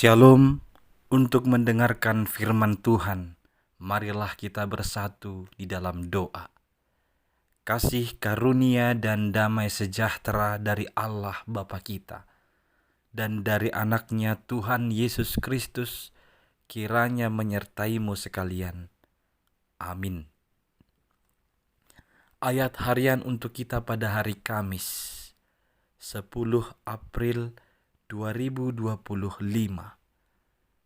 Shalom. Untuk mendengarkan firman Tuhan, marilah kita bersatu di dalam doa. Kasih karunia dan damai sejahtera dari Allah Bapa kita dan dari anaknya Tuhan Yesus Kristus kiranya menyertaimu sekalian. Amin. Ayat harian untuk kita pada hari Kamis, 10 April 2025.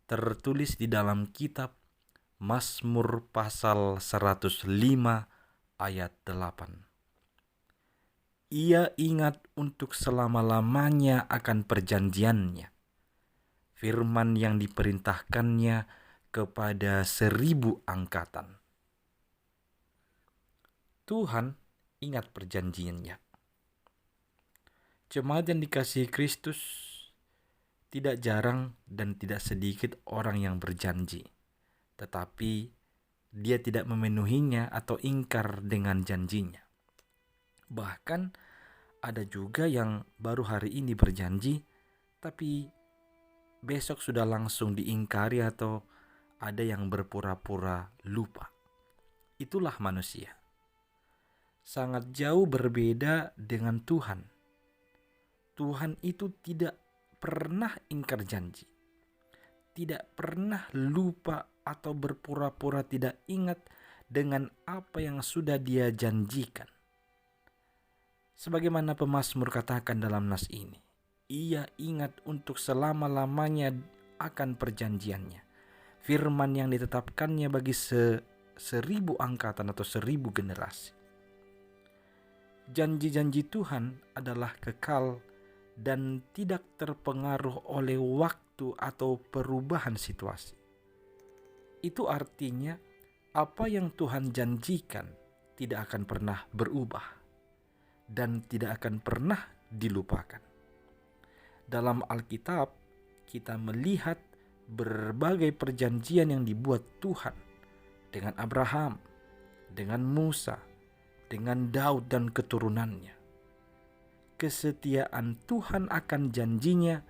Tertulis di dalam kitab Mazmur pasal 105 ayat 8. Ia ingat untuk selama-lamanya akan perjanjiannya, firman yang diperintahkannya kepada 1000 angkatan. Tuhan ingat perjanjiannya. Jemaat yang dikasihi Kristus, tidak jarang dan tidak sedikit orang yang berjanji, tetapi dia tidak memenuhinya atau ingkar dengan janjinya. Bahkan ada juga yang baru hari ini berjanji, tapi besok sudah langsung diingkari atau ada yang berpura-pura lupa. Itulah manusia. Sangat jauh berbeda dengan Tuhan. Tuhan itu tidak pernah ingkar janji, tidak pernah lupa atau berpura-pura tidak ingat dengan apa yang sudah Dia janjikan. Sebagaimana pemazmur katakan dalam nas ini, Ia ingat untuk selama-lamanya akan perjanjiannya, firman yang ditetapkannya bagi 1000 angkatan atau 1000 generasi. Janji-janji Tuhan adalah kekal dan tidak terpengaruh oleh waktu atau perubahan situasi. Itu artinya apa yang Tuhan janjikan tidak akan pernah berubah dan tidak akan pernah dilupakan. Dalam Alkitab kita melihat berbagai perjanjian yang dibuat Tuhan dengan Abraham, dengan Musa, dengan Daud dan keturunannya. Kesetiaan Tuhan akan janjinya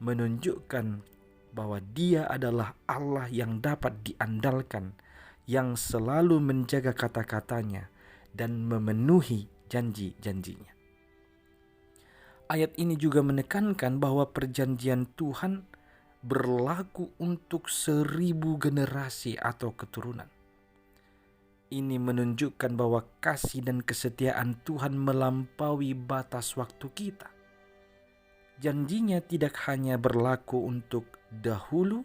menunjukkan bahwa Dia adalah Allah yang dapat diandalkan, yang selalu menjaga kata-katanya dan memenuhi janji-janjinya. Ayat ini juga menekankan bahwa perjanjian Tuhan berlaku untuk 1000 generasi atau keturunan. Ini menunjukkan bahwa kasih dan kesetiaan Tuhan melampaui batas waktu kita. Janjinya tidak hanya berlaku untuk dahulu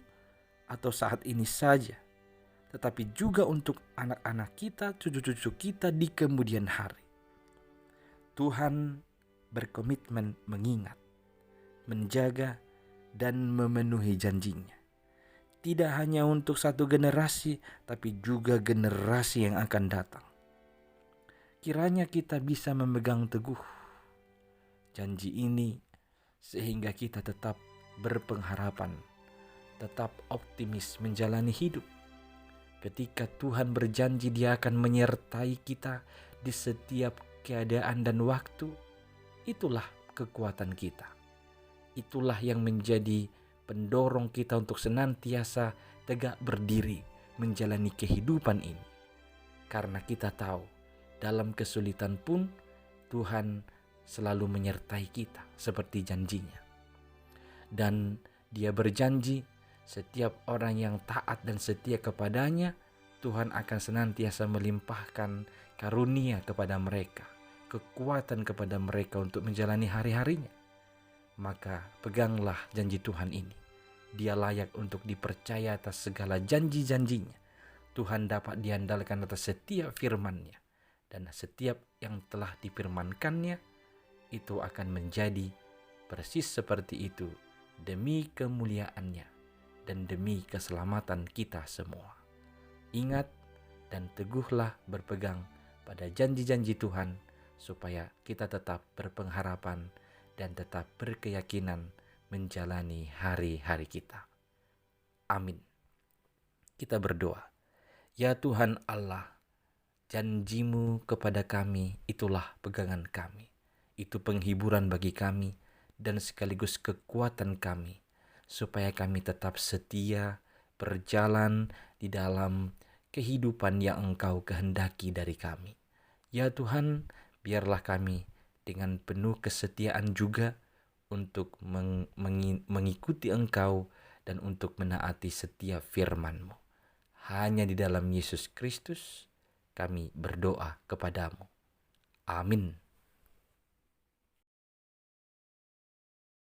atau saat ini saja, tetapi juga untuk anak-anak kita, cucu-cucu kita di kemudian hari. Tuhan berkomitmen mengingat, menjaga, dan memenuhi janjinya. Tidak hanya untuk satu generasi, tapi juga generasi yang akan datang. Kiranya kita bisa memegang teguh janji ini sehingga kita tetap berpengharapan, tetap optimis menjalani hidup. Ketika Tuhan berjanji Dia akan menyertai kita di setiap keadaan dan waktu, itulah kekuatan kita. Itulah yang menjadi pendorong kita untuk senantiasa tegak berdiri menjalani kehidupan ini. Karena kita tahu dalam kesulitan pun Tuhan selalu menyertai kita seperti janjinya. Dan Dia berjanji setiap orang yang taat dan setia kepadanya, Tuhan akan senantiasa melimpahkan karunia kepada mereka, kekuatan kepada mereka untuk menjalani hari-harinya. Maka peganglah janji Tuhan ini. Dia layak untuk dipercaya atas segala janji-janjinya. Tuhan dapat diandalkan atas setiap firman-Nya. Dan setiap yang telah difirmankannya itu akan menjadi persis seperti itu demi kemuliaan-Nya dan demi keselamatan kita semua. Ingat dan teguhlah berpegang pada janji-janji Tuhan supaya kita tetap berpengharapan dan tetap berkeyakinan menjalani hari-hari kita. Amin. Kita berdoa. Ya Tuhan Allah, janji-Mu kepada kami itulah pegangan kami. Itu penghiburan bagi kami dan sekaligus kekuatan kami. supaya kami tetap setia berjalan di dalam kehidupan yang Engkau kehendaki dari kami. Ya Tuhan, biarlah kami dengan penuh kesetiaan juga untuk mengikuti Engkau dan untuk menaati setiap firman-Mu. Hanya di dalam Yesus Kristus kami berdoa kepadamu. Amin.